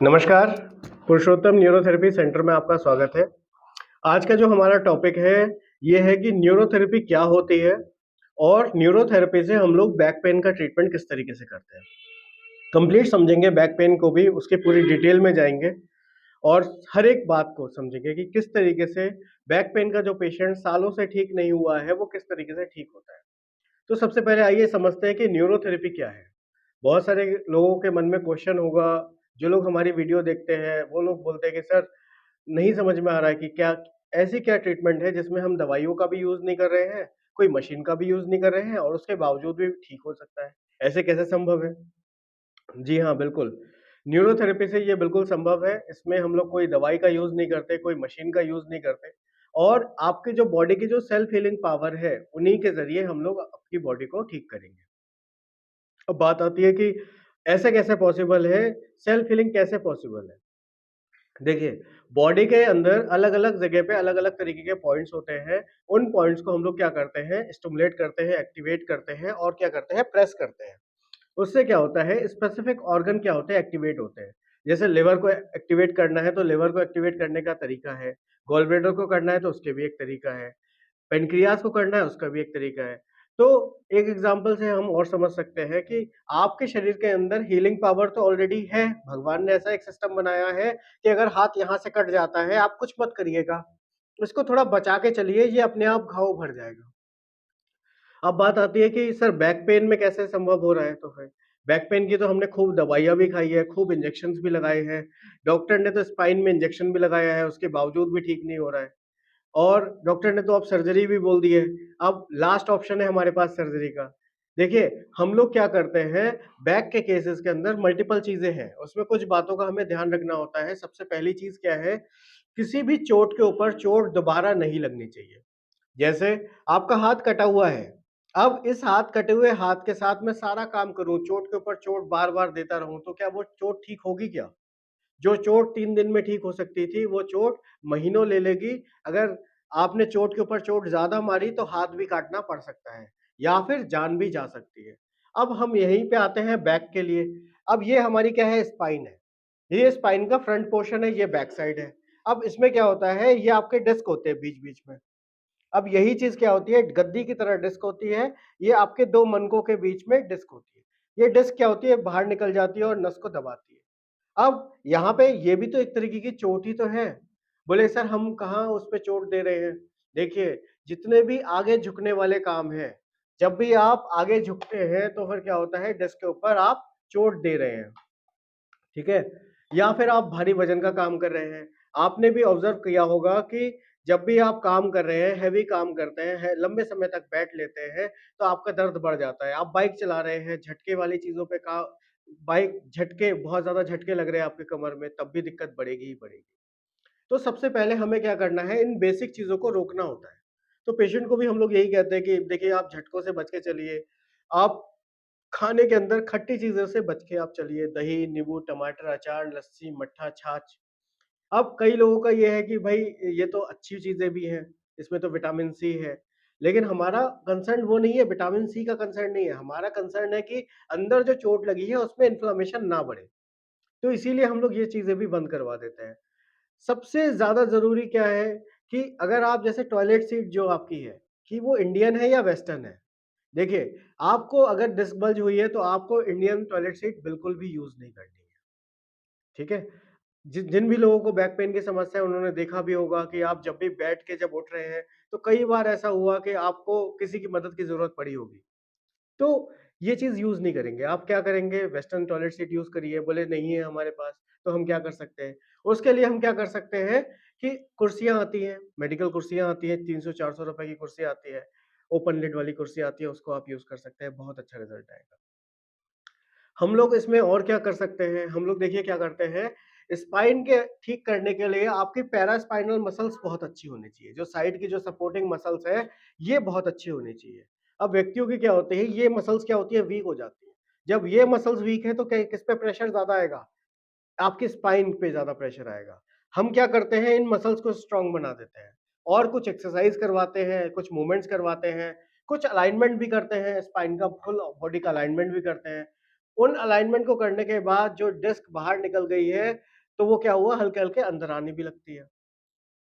नमस्कार, पुरुषोत्तम neurotherapy centre में आपका स्वागत है। आज का जो हमारा टॉपिक है, ये है कि न्यूरोथेरेपी क्या होती है और न्यूरोथेरेपी से हम लोग बैक पेन का ट्रीटमेंट किस तरीके से करते हैं। कंप्लीट समझेंगे बैक पेन को भी, उसकी पूरी डिटेल में जाएंगे और हर एक बात को समझेंगे कि किस तरीके से बैक पेन का जो पेशेंट सालों से ठीक नहीं हुआ है, वो किस तरीके से ठीक होता है। तो सबसे पहले आइए समझते हैं कि न्यूरोथेरेपी क्या है। बहुत सारे लोगों के मन में क्वेश्चन होगा, जो लोग हमारी वीडियो देखते हैं वो लोग बोलते हैं कि सर नहीं समझ में आ रहा है कि क्या ऐसी क्या ट्रीटमेंट है जिसमें हम दवाइयों का भी यूज नहीं कर रहे हैं, कोई मशीन का भी यूज नहीं कर रहे हैं और उसके बावजूद भी ठीक हो सकता है। ऐसे कैसे संभव है? जी हाँ, बिल्कुल। न्यूरोथेरेपी से ये बिल्कुल संभव है। इसमें हम लोग कोई दवाई का यूज नहीं करते, कोई मशीन का यूज नहीं करते और आपकी जो बॉडी की जो सेल्फ हीलिंग पावर है, उन्हीं के जरिए हम लोग आपकी बॉडी को ठीक करेंगे। अब बात आती है कि ऐसे कैसे पॉसिबल है, सेल्फ हीलिंग कैसे पॉसिबल है? देखिए, बॉडी के अंदर अलग-अलग जगह पे अलग-अलग तरीके के पॉइंट्स होते हैं। उन पॉइंट्स को हम लोग क्या करते हैं, स्टिमुलेट करते हैं, एक्टिवेट करते हैं और क्या करते हैं, प्रेस करते हैं। उससे क्या होता है, स्पेसिफिक ऑर्गन क्या होते हैं, एक्टिवेट होते हैं। जैसे लिवर को एक्टिवेट करना है, तो लिवर को एक्टिवेट करने का तरीका है। गॉल ब्लैडर को करना है, तो उसके भी एक तरीका है। पेनक्रियास को करना है, उसका भी एक तरीका है। तो एक एग्जांपल से हम और समझ सकते हैं कि आपके शरीर के अंदर हीलिंग पावर तो ऑलरेडी है। भगवान ने ऐसा एक सिस्टम बनाया है कि अगर हाथ यहाँ से कट जाता है, आप कुछ मत करिएगा। इसको थोड़ा बचा के चलिए, ये अपने आप घाव भर जाएगा। अब बात आती है कि सर बैक पेन में कैसे संभव हो रहा है? तो फिर बैक पेन की तो हमने खूब दवाइयाँ भी खाई है, खूब इंजेक्शंस भी लगाए हैं। डॉक्टर ने तो स्पाइन में इंजेक्शन भी लगाया है, उसके बावजूद भी ठीक नहीं हो रहा है। और डॉक्टर ने तो अब सर्जरी भी बोल दी है। अब लास्ट ऑप्शन है हमारे पास सर्जरी का। देखिए, हम लोग क्या करते हैं, बैक के केसेस के अंदर मल्टीपल चीज़ें हैं, उसमें कुछ बातों का हमें ध्यान रखना होता है। सबसे पहली चीज़ क्या है, किसी भी चोट के ऊपर चोट दोबारा नहीं लगनी चाहिए। जैसे आपका हाथ कटा हुआ है, अब इस हाथ कटे हुए हाथ के साथ मैं सारा काम करूँ, चोट के ऊपर चोट बार-बार देता रहूँ, तो क्या वो चोट ठीक होगी क्या? जो चोट 3 दिन में ठीक हो सकती थी, वो चोट महीनों ले लेगी। अगर आपने चोट के ऊपर चोट ज़्यादा मारी तो हाथ भी काटना पड़ सकता है या फिर जान भी जा सकती है। अब हम यहीं पे आते हैं बैक के लिए। अब ये हमारी क्या है, स्पाइन है। ये स्पाइन का फ्रंट पोर्शन है, ये बैक साइड है। अब इसमें क्या होता है, ये आपके डिस्क होते हैं बीच-बीच में। अब यही चीज़ क्या होती है, गद्दी की तरह डिस्क होती है, ये आपके 2 मनकों के बीच में डिस्क होती है। ये डिस्क क्या होती है, बाहर निकल जाती है और नस को दबाती है। अब यहाँ पे ये भी तो एक तरीके की चोट ही तो है। बोले सर हम कहाँ उस पे चोट दे रहे हैं? देखिए, जितने भी आगे झुकने वाले काम हैं, जब भी आप आगे झुकते हैं तो फिर क्या होता है, डेस्क के ऊपर आप चोट दे रहे हैं, ठीक है? या फिर आप भारी वज़न का काम कर रहे हैं। आपने भी ऑब्ज़र्व किया होगा कि जब भी आप काम कर रहे हैं, हेवी काम करते हैं, लंबे समय तक बैठ लेते हैं, तो आपका दर्द बढ़ जाता है। आप बाइक चला रहे हैं, झटके वाली चीज़ों पे का बाइक झटके बहुत ज़्यादा झटके लग रहे हैं आपकी कमर में, तब भी दिक्कत बढ़ेगी ही बढ़ेगी। तो सबसे पहले हमें क्या करना है, इन बेसिक चीज़ों को रोकना होता है। तो पेशेंट को भी हम लोग यही कहते हैं कि देखिए आप झटकों से बच के चलिए। आप खाने के अंदर खट्टी चीज़ों से बच के आप चलिए, दही, नींबू, टमाटर, अचार, लस्सी, मट्ठा, छाछ। अब कई लोगों का ये है कि भाई ये तो अच्छी चीज़ें भी हैं, इसमें तो विटामिन सी है। लेकिन हमारा कंसर्न वो नहीं है, विटामिन सी का कंसर्न नहीं है। हमारा कंसर्न है कि अंदर जो चोट लगी है उसमें इन्फ्लेमेशन ना बढ़े। तो इसीलिए हम लोग ये चीज़ें भी बंद करवा देते हैं। सबसे ज़्यादा ज़रूरी क्या है कि अगर आप जैसे टॉयलेट सीट जो आपकी है, कि वो इंडियन है या वेस्टर्न है। देखिए, आपको अगर डिस्क बल्ज हुई है तो आपको इंडियन टॉयलेट सीट बिल्कुल भी यूज़ नहीं करनी है, ठीक है? जिन भी लोगों को बैक पेन की समस्या है उन्होंने देखा भी होगा कि आप जब भी बैठ के जब उठ रहे हैं, तो कई बार ऐसा हुआ कि आपको किसी की मदद की ज़रूरत पड़ी होगी। तो ये चीज़ यूज़ नहीं करेंगे। आप क्या करेंगे, वेस्टर्न टॉयलेट सीट यूज़ करिए, बोले नहीं है हमारे पास, तो हम क्या कर सकते हैं? उसके लिए हम क्या कर सकते हैं कि कुर्सियाँ आती हैं, मेडिकल कुर्सियाँ आती हैं, 300-400 रुपए की कुर्सी आती है, ओपन लिड वाली कुर्सी आती है, उसको आप यूज़ कर सकते हैं, बहुत अच्छा रिज़ल्ट आएगा। हम लोग इसमें और क्या कर सकते हैं, हम लोग देखिए क्या करते हैं, स्पाइन के ठीक करने के लिए आपकी पैरास्पाइनल मसल्स बहुत अच्छी होनी चाहिए। जो साइड की जो सपोर्टिंग मसल्स है, ये बहुत अच्छी होनी चाहिए। अब व्यक्तियों की क्या होती है, ये मसल्स क्या होती है, वीक हो जाती है। जब ये मसल्स वीक है तो किस पे प्रेशर ज़्यादा आएगा? आपकी स्पाइन पे ज़्यादा प्रेशर आएगा। हम क्या करते हैं, इन मसल्स को स्ट्रॉन्ग बना देते हैं और कुछ एक्सरसाइज करवाते हैं, कुछ मूवमेंट्स करवाते हैं, कुछ अलाइनमेंट भी करते हैं, स्पाइन का फुल बॉडी का अलाइनमेंट भी करते हैं। उन अलाइनमेंट को करने के बाद जो डिस्क बाहर निकल गई है, तो वो क्या हुआ, हल्के-हल्के अंदर आने भी लगती है।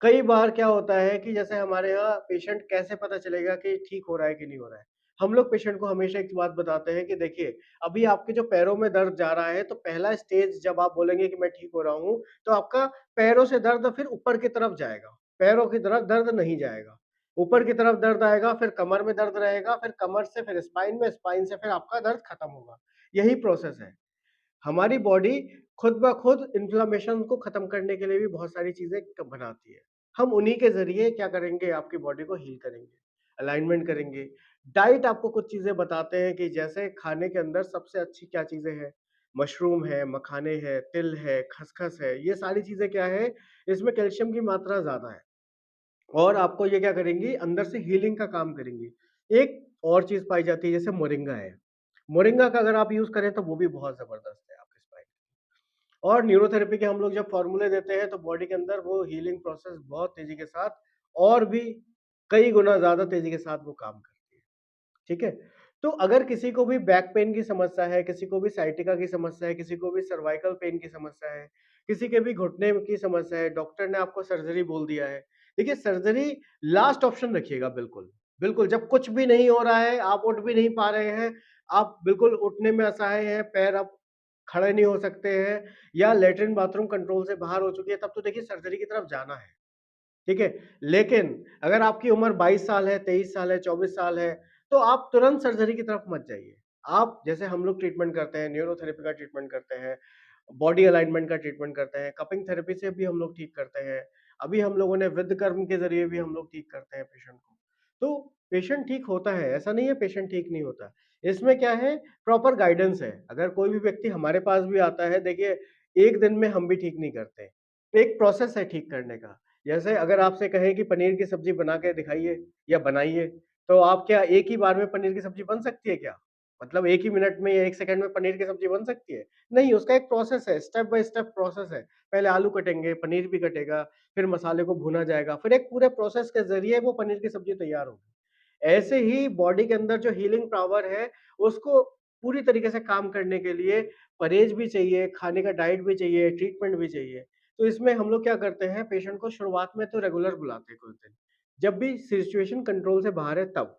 कई बार क्या होता है कि जैसे हमारे यहाँ पेशेंट कैसे पता चलेगा कि ठीक हो रहा है कि नहीं हो रहा है? हम लोग पेशेंट को हमेशा एक बात बताते हैं कि देखिए, अभी आपके जो पैरों में दर्द जा रहा है, तो पहला स्टेज जब आप बोलेंगे कि मैं ठीक हो रहा हूँ, तो आपका पैरों से दर्द फिर ऊपर की तरफ जाएगा, पैरों की तरफ दर्द नहीं जाएगा। ऊपर की तरफ दर्द आएगा, फिर कमर में दर्द रहेगा, फिर कमर से फिर स्पाइन में, स्पाइन से फिर आपका दर्द खत्म होगा। यही प्रोसेस है। हमारी बॉडी खुद ब खुद इन्फ्लेमेशन को खत्म करने के लिए भी बहुत सारी चीजें बनाती है। हम उन्हीं के जरिए क्या करेंगे, आपकी बॉडी को हील करेंगे, अलाइनमेंट करेंगे। डाइट आपको कुछ चीजें बताते हैं कि जैसे खाने के अंदर सबसे अच्छी क्या चीजें हैं, मशरूम है, मखाने है, तिल है, खसखस है, ये सारी चीजें क्या है, इसमें कैल्शियम की मात्रा ज्यादा है और आपको ये क्या करेंगी, अंदर से हीलिंग का काम करेंगी। एक और चीज पाई जाती है, जैसे मोरिंगा है। मोरिंगा का अगर आप यूज करें तो वो भी बहुत जबरदस्त है आपके स्पाइन। और न्यूरोथेरेपी के हम लोग जब फॉर्मूले देते हैं तो बॉडी के अंदर वो हीलिंग प्रोसेस बहुत तेजी के साथ और भी कई गुना ज्यादा तेजी के साथ वो काम करती है। ठीक है। तो अगर किसी को भी बैक पेन की समस्या है, किसी को भी साइटिका की समस्या है, किसी को भी सर्वाइकल पेन की समस्या है, किसी के भी घुटने की समस्या है, डॉक्टर ने आपको सर्जरी बोल दिया है। देखिए, सर्जरी लास्ट ऑप्शन रखिएगा, बिल्कुल। बिल्कुल, जब कुछ भी नहीं हो रहा है, आप उठ भी नहीं पा रहे हैं, आप बिल्कुल उठने में असहाय हैं, पैर आप खड़े नहीं हो सकते हैं या लैट्रिन बाथरूम कंट्रोल से बाहर हो चुकी है, तब तो देखिए सर्जरी की तरफ जाना है। ठीक है? लेकिन अगर आपकी उम्र 22 साल है, 23 साल है, 24 साल है, तो आप तुरंत सर्जरी की तरफ मत जाइए। आप जैसे हम लोग ट्रीटमेंट करते हैं, न्यूरोथेरेपी का ट्रीटमेंट करते हैं, बॉडी अलाइनमेंट का ट्रीटमेंट करते हैं, कपिंग थेरेपी से भी हम लोग ठीक करते हैं। अभी हम लोगों ने विधकर्म के ज़रिए भी हम लोग ठीक करते हैं पेशेंट को। तो पेशेंट ठीक होता है, ऐसा नहीं है पेशेंट ठीक नहीं होता। इसमें क्या है, प्रॉपर गाइडेंस है। अगर कोई भी व्यक्ति हमारे पास भी आता है, देखिए, एक दिन में हम भी ठीक नहीं करते। एक प्रोसेस है ठीक करने का। जैसे अगर आपसे कहें कि पनीर की सब्जी बना के दिखाइए या बनाइए, तो आप क्या एक ही बार में पनीर की सब्जी बन सकती है क्या? मतलब एक ही मिनट में या 1 सेकंड में पनीर की सब्जी बन सकती है? नहीं, उसका एक प्रोसेस है, स्टेप बाय स्टेप प्रोसेस है। पहले आलू कटेंगे, पनीर भी कटेगा, फिर मसाले को भूना जाएगा, फिर एक पूरे प्रोसेस के ज़रिए वो पनीर की सब्जी तैयार होगी। ऐसे ही बॉडी के अंदर जो हीलिंग पावर है, उसको पूरी तरीके से काम करने के लिए परहेज़ भी चाहिए, खाने का डाइट भी चाहिए, ट्रीटमेंट भी चाहिए। तो इसमें हम लोग क्या करते हैं, पेशेंट को शुरुआत में तो रेगुलर बुलाते हैं कुछ दिन। जब भी सिचुएशन कंट्रोल से बाहर है तब।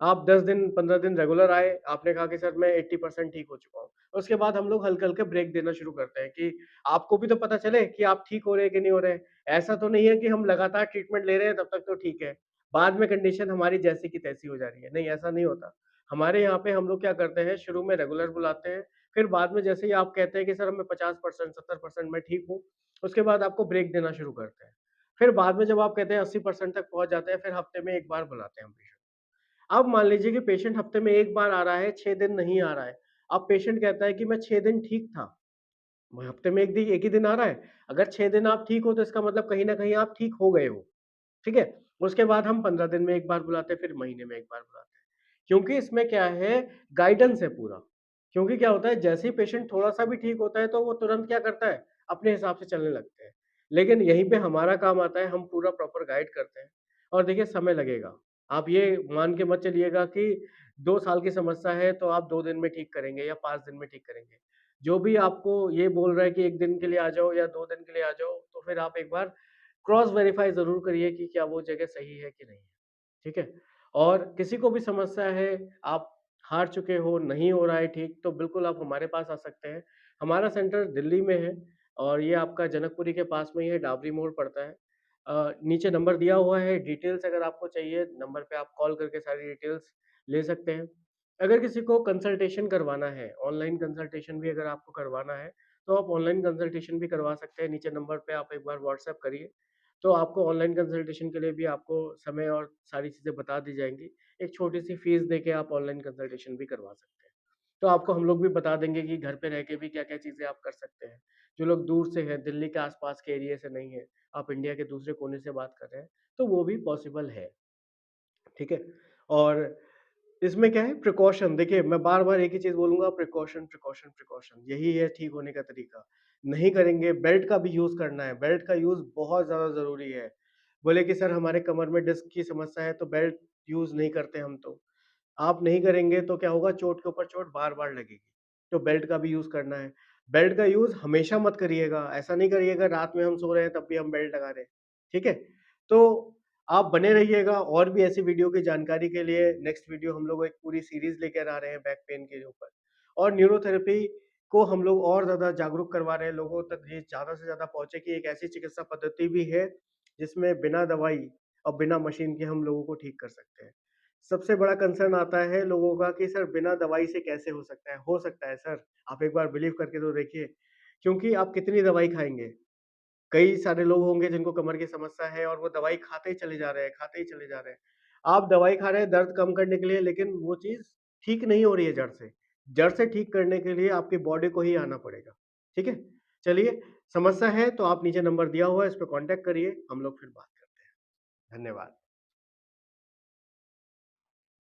आप 10 दिन, 15 दिन रेगुलर आए, आपने कहा कि सर मैं 80% ठीक हो चुका हूँ। उसके बाद हम लोग हल्के-हल्के ब्रेक देना शुरू करते हैं कि आपको भी तो पता चले कि आप ठीक हो रहे हैं कि नहीं हो रहे हैं। ऐसा तो नहीं है कि हम लगातार ट्रीटमेंट ले रहे हैं तब तक तो ठीक है। बाद में कंडीशन हमारी जैसी की तैसी हो जा रही है। नहीं, ऐसा नहीं होता। हमारे यहाँ पे हम लोग क्या करते हैं, शुरू में रेगुलर बुलाते हैं, फिर बाद में जैसे ही आप कहते हैं कि सर मैं 50% 70% मैं ठीक हूँ, उसके बाद आपको ब्रेक देना शुरू करते हैं। फिर बाद में जब आप कहते हैं 80% तक पहुँच जाते हैं, फिर हफ्ते में 1 बार बुलाते हैं हम पेशेंट। अब मान लीजिए कि पेशेंट हफ्ते में 1 बार आ रहा है, 6 दिन नहीं आ रहा है। अब पेशेंट कहता है कि मैं 6 दिन ठीक था, हफ्ते में 1 ही दिन आ रहा है। अगर 6 दिन आप ठीक हो तो इसका मतलब कहीं न कहीं आप ठीक हो गए हो। ठीक है? उसके बाद हम 15 दिन में 1 बार बुलाते हैं, फिर महीने में 1 बार बुलाते हैं। क्योंकि इसमें क्या है, गाइडेंस है पूरा। क्योंकि क्या होता है, जैसे ही पेशेंट थोड़ा-सा भी ठीक होता है, तो वो तुरंत क्या करता है, अपने हिसाब से चलने लगते हैं। लेकिन यहीं पे हमारा काम आता है, हम पूरा प्रॉपर गाइड करते हैं और देखिए समय लगेगा। आप ये मान के मत चलिएगा कि 2 साल की समस्या है, तो आप 2 दिन में ठीक करेंगे या 5 दिन में ठीक करेंगे। जो भी आपको ये बोल रहा है कि 1 दिन के लिए आ जाओ या 2 दिन के लिए आ जाओ, तो फिर आप एक बार क्रॉस वेरीफाई ज़रूर करिए कि क्या वो जगह सही है कि नहीं है, ठीक है? और किसी को भी समस्या है, आप हार चुके हो, नहीं हो रहा है ठीक, तो बिल्कुल आप हमारे पास आ सकते हैं। हमारा सेंटर दिल्ली में है और ये आपका जनकपुरी के पास में ही है, डाबरी मोड़ पड़ता है। नीचे नंबर दिया हुआ है, डिटेल्स अगर आपको चाहिए, नंबर पे आप कॉल करके सारी डिटेल्स ले सकते हैं। अगर किसी को कंसल्टेशन करवाना है, ऑनलाइन कंसल्टेशन भी अगर आपको करवाना है, तो आप ऑनलाइन कंसल्टेशन भी करवा सकते हैं। नीचे नंबर पे आप एक बार व्हाट्सएप करिए, तो आपको ऑनलाइन कंसल्टेशन के लिए भी आपको समय और सारी चीज़ें बता दी जाएँगी। एक छोटी-सी फ़ीस देके आप ऑनलाइन कंसल्टेशन भी करवा सकते हैं। तो आपको हम लोग भी बता देंगे कि घर पे रह के भी क्या-क्या चीज़ें आप कर सकते हैं। जो लोग दूर से हैं, दिल्ली के आस-पास के एरिया से नहीं हैं, आप इंडिया के दूसरे कोने से बात कर रहे हैं, तो वो भी पॉसिबल है। ठीक है? और इसमें क्या है, प्रिकॉशन, देखिए मैं बार-बार एक ही चीज़ बोलूँगा, प्रिकॉशन, प्रिकॉशन, प्रिकॉशन, यही है ठीक होने का तरीका। नहीं करेंगे, बेल्ट का भी यूज़ करना है, बेल्ट का यूज़ बहुत ज़्यादा ज़रूरी है। बोले कि सर हमारे कमर में डिस्क की समस्या है तो बेल्ट यूज़ नहीं करते हम तो। आप नहीं करेंगे तो क्या होगा, चोट के ऊपर चोट बार-बार लगेगी। तो बेल्ट का भी यूज़ करना है। बेल्ट का यूज़ हमेशा मत करिएगा, ऐसा नहीं करिएगा रात में हम सो रहे हैं तब भी हम बेल्ट लगा रहे हैं, ठीक है? तो आप बने रहिएगा और भी ऐसी वीडियो की जानकारी के लिए नेक्स्ट वीडियो हम लोग एक पूरी सीरीज़ लेकर आ रहे हैं बैक पेन के ऊपर। और न्यूरोथेरेपी को हम लोग और ज़्यादा जागरूक करवा रहे हैं, लोगों तक ये ज़्यादा से ज़्यादा पहुँचे कि एक ऐसी चिकित्सा पद्धति भी है, जिसमें बिना दवाई और बिना मशीन के हम लोगों को ठीक कर सकते हैं। सबसे बड़ा कंसर्न आता है लोगों का कि सर बिना दवाई से कैसे हो सकता है? हो सकता है सर, आप एक बार बिलीव करके तो देखिए, क्योंकि आप कितनी दवाई खाएँगे? कई सारे लोग होंगे जिनको कमर की समस्या है और वो दवाई खाते ही चले जा रहे हैं, खाते ही चले जा रहे हैं। आप दवाई खा रहे हैं दर्द कम करने के लिए, लेकिन वो चीज़ ठीक नहीं हो रही है जड़ से। जड़ से ठीक करने के लिए आपकी बॉडी को ही आना पड़ेगा, ठीक है? चलिए, समस्या है तो आप नीचे नंबर दिया हुआ है, इस पे कॉन्टैक्ट करिए, हम लोग फिर बात करते हैं। धन्यवाद।